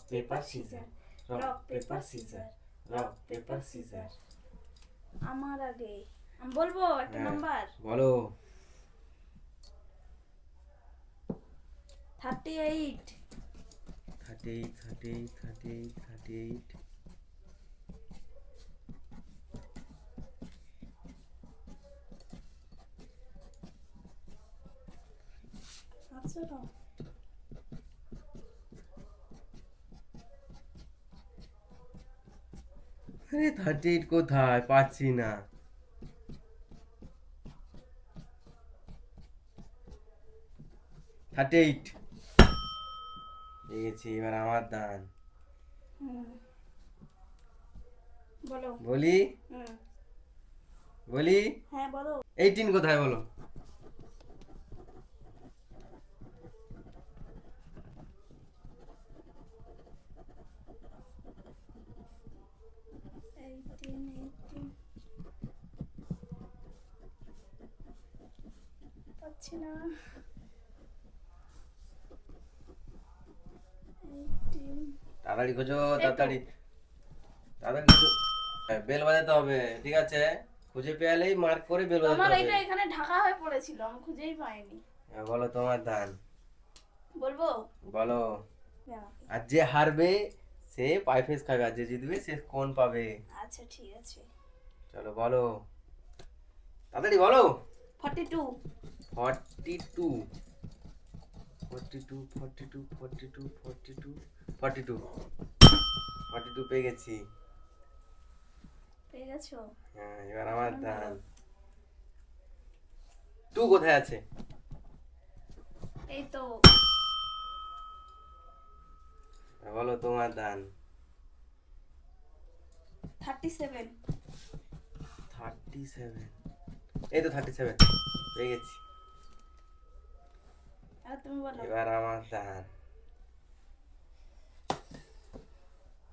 Paper scissor, rock paper scissor, rock paper scissor. আমার আগে আমি বলবো একটা নাম্বার। বলো। 38। 38, 38, 38, 38। আচ্ছা তো আরে 38 কোথায় পাচ্ছি না। 38 পেয়ে গেছি, এবার আমার দান। বলো। বলি বলি হ্যাঁ বলো। 18 কোথায় বলো। পাচ্ছি না। তাড়াতাড়ি খোঁজো, এই তো। তাড়াতাড়ি তাড়াতাড়ি খোঁজো। বেল বাজাতে হবে, ঠিক আছে? খুঁজে পেলেই মার্ক করে বেল বাজাতে তোমার হবে। এইটা এখানে ঢাকা হয়ে পড়েছিল, আমি খুঁজেই পাইনি। বলো তোমার দান। বলবো। বলো। না। আর যে হারবে সে পাইফেস খাবে, আর যে জিতবে সে কোন পাবে। আচ্ছা ঠিক আছে। চলো বলো, তাড়াতাড়ি বলো। 42। 42, 42, 42, 42, 42, 42, 42 পেয়ে গেছি। পেয়ে গেছো? হ্যাঁ, এবার আমার দান। 2 কোথায় আছে? এই তো। বলো তোমার দান। 37। 37, এই তো 37 পেয়ে গেছি। আর তুমি বলো। এবার আমার দান।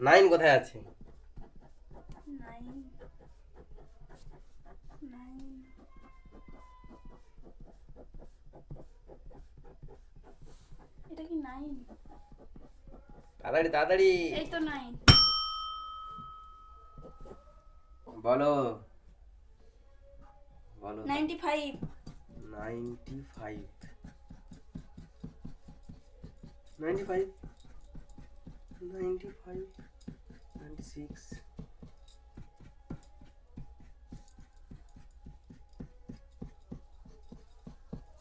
9 কোথায় আছে? 9। 9। এটা কি 9? তাড়াতাড়ি তাড়াতাড়ি এই তো 9। বলো বলো। 95। 95, 95, 95, 96,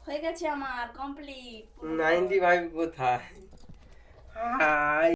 হয়ে গেছে আমার কমপ্লিট। 95 কোথায়? হাই